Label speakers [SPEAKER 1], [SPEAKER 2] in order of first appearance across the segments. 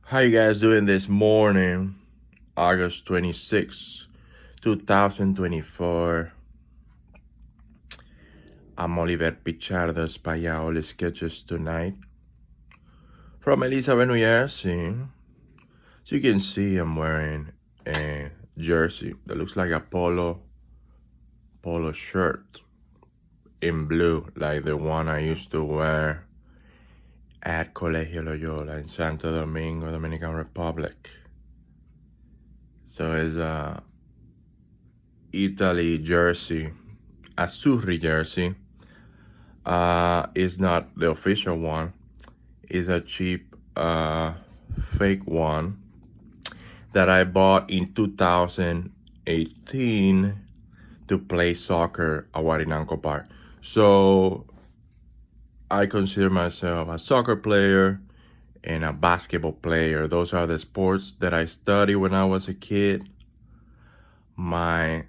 [SPEAKER 1] How you guys doing this morning, August 26, 2024? I'm Oliver Pichardo's Payaoli Sketches tonight from Elizabeth, New Jersey. So you can see I'm wearing a jersey that looks like a polo shirt in blue, like the one I used to wear at Colegio Loyola in Santo Domingo, Dominican Republic. So it's a Italy jersey, Azzurri jersey. It's not the official one. It's a cheap fake one that I bought in 2018 to play soccer at Warinanco Park. So I consider myself a soccer player and a basketball player. Those are the sports that I studied when I was a kid. My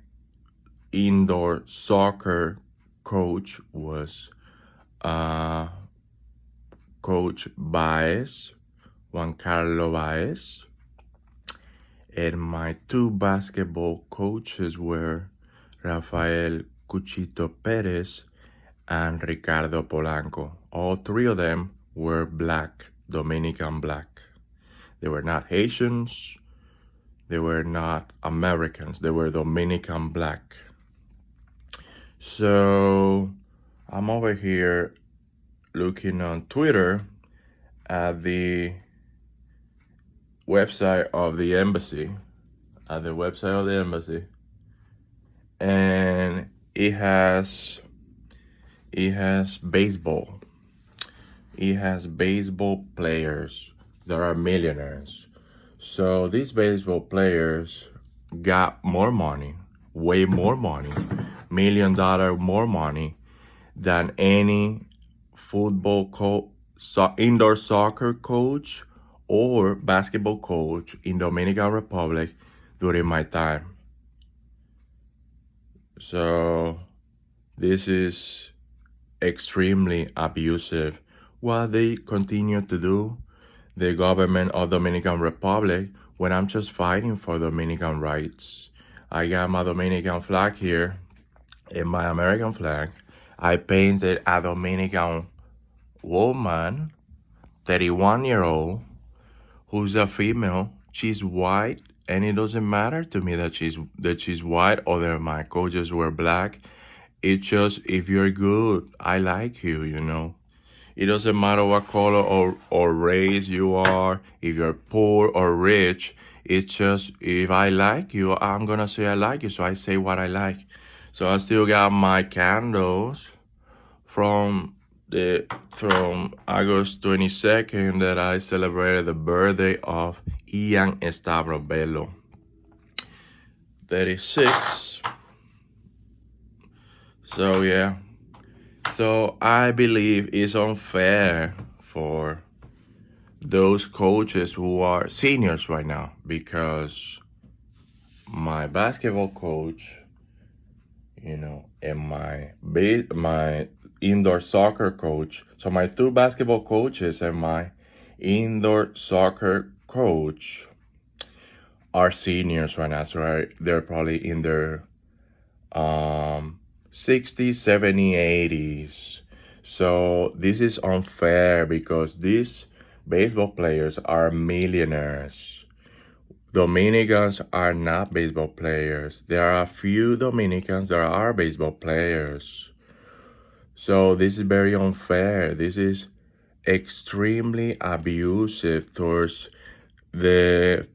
[SPEAKER 1] indoor soccer coach was Coach Baez, Juan Carlo Baez, and my two basketball coaches were Rafael Cuchito Perez and Ricardo Polanco. All three of them were black, Dominican black. They were not Haitians, they were not Americans, they were Dominican black. So I'm over here looking on Twitter at the website of the embassy, and it has baseball. It has baseball players that are millionaires. So these baseball players got more money, way more money, $1 million more money than any football indoor soccer coach or basketball coach in Dominican Republic during my time. So this is extremely abusive. What they continue to do, the government of Dominican Republic, when I'm just fighting for Dominican rights. I got my Dominican flag here and my American flag. I painted a Dominican woman, 31-year-old, who's a female. She's white, and it doesn't matter to me that she's white or that my coaches were black. It's just, if you're good, I like you, you know. It doesn't matter what color or race you are, if you're poor or rich. It's just, if I like you, I'm gonna say I like you, so I say what I like. So I still got my candles from August 22nd that I celebrated the birthday of Ian Stavropoulos, 36. So yeah. So I believe it's unfair for those coaches who are seniors right now, because my basketball coach, and my indoor soccer coach. So my two basketball coaches and my indoor soccer coach are seniors right now. So they're probably in their 60s, 70s, 80s. So this is unfair because these baseball players are millionaires. Dominicans are not baseball players. There are a few Dominicans that are baseball players. So this is very unfair. This is extremely abusive towards the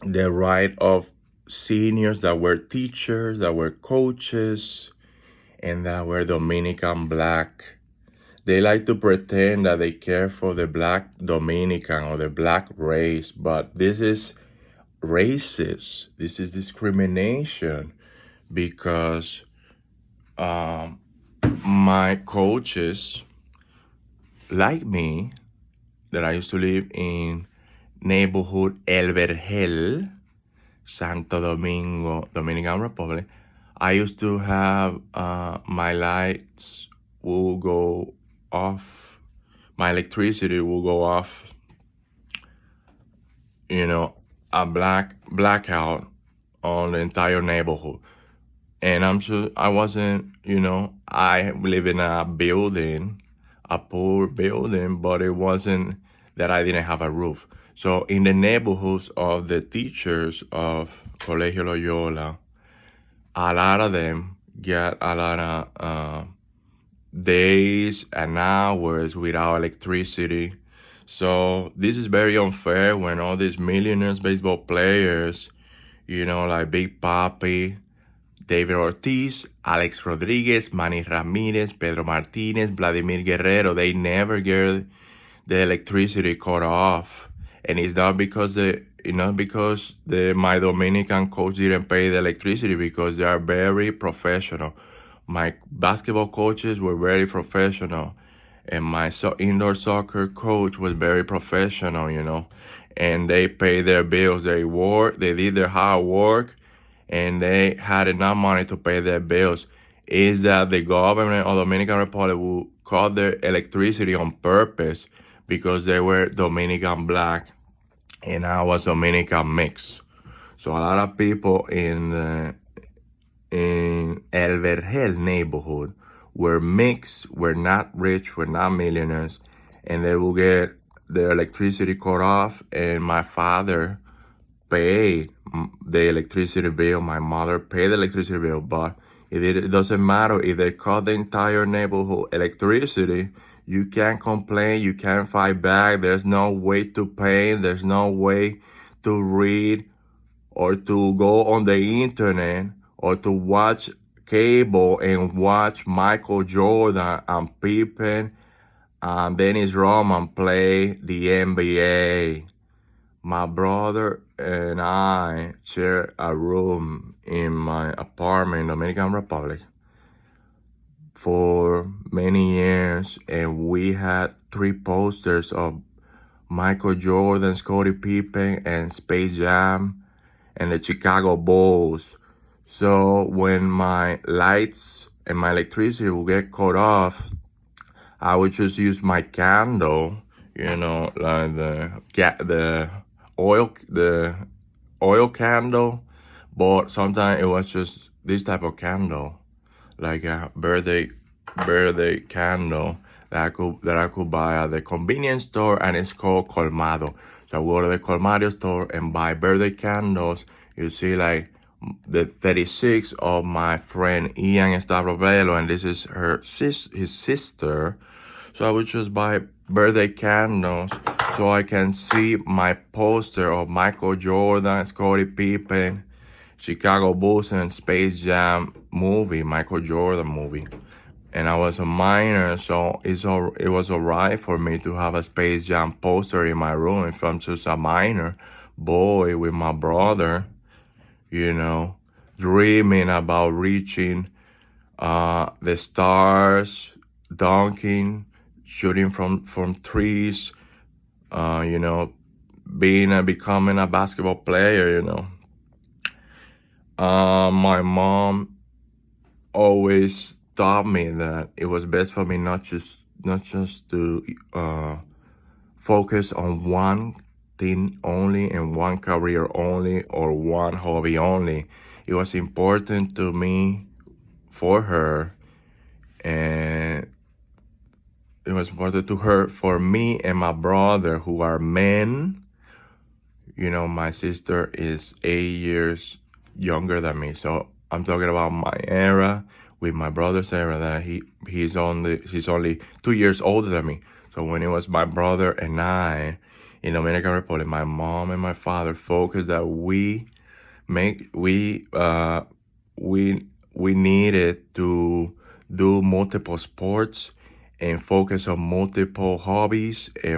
[SPEAKER 1] right of seniors that were teachers, that were coaches, and that were Dominican black. They like to pretend that they care for the black Dominican or the black race, but this is racist. This is discrimination because my coaches, like me, that I used to live in neighborhood El Vergel, Santo Domingo, Dominican Republic. I used to have my lights will go off, my electricity will go off a blackout on the entire neighborhood. And I wasn't, I live in a building, a poor building, but it wasn't that I didn't have a roof. So in the neighborhoods of the teachers of Colegio Loyola, a lot of them get a lot of days and hours without electricity. So this is very unfair when all these millionaires baseball players, like Big Papi, David Ortiz, Alex Rodriguez, Manny Ramirez, Pedro Martinez, Vladimir Guerrero, they never get the electricity cut off. And it's not because my Dominican coach didn't pay the electricity, because they are very professional. My basketball coaches were very professional, and my indoor soccer coach was very professional, and they paid their bills. They worked, they did their hard work, and they had enough money to pay their bills. Is that the government of Dominican Republic will cut their electricity on purpose because they were Dominican black and I was Dominican mix. So a lot of people in El Vergel neighborhood were mixed, were not rich, were not millionaires, and they will get their electricity cut off. And my father paid the electricity bill, my mother paid the electricity bill, but it doesn't matter if they cut the entire neighborhood electricity. You can't complain, you can't fight back. There's no way to paint, there's no way to read or to go on the internet or to watch cable and watch Michael Jordan and Pippen and Dennis Rodman play the NBA. My brother and I share a room in my apartment in Dominican Republic for many years, and we had 3 posters of Michael Jordan, Scottie Pippen, and Space Jam, and the Chicago Bulls. So when my lights and my electricity will get cut off, I would just use my candle, like the oil candle, but sometimes it was just this type of candle, like a birthday candle that I could buy at the convenience store, and it's called Colmado. So I go to the Colmado store and buy birthday candles. You see, like the 36 of my friend Ian Stavrovelo, and this is his sister. So I would just buy birthday candles so I can see my poster of Michael Jordan, Scottie Pippen, Chicago Bulls, and Space Jam movie, Michael Jordan movie. And I was a minor, so it was alright for me to have a Space Jam poster in my room if I'm just a minor boy with my brother, dreaming about reaching the stars, dunking, shooting from trees, becoming a basketball player, My mom always taught me that it was best for me not just to focus on one thing only and one career only or one hobby only. It was important to me for her, and it was important to her for me and my brother, who are men. My sister is 8 years younger than me, so I'm talking about my era with my brother's era, that he's only 2 years older than me. So when it was my brother and I in Dominican Republic, my mom and my father focused that we needed to do multiple sports and focus on multiple hobbies and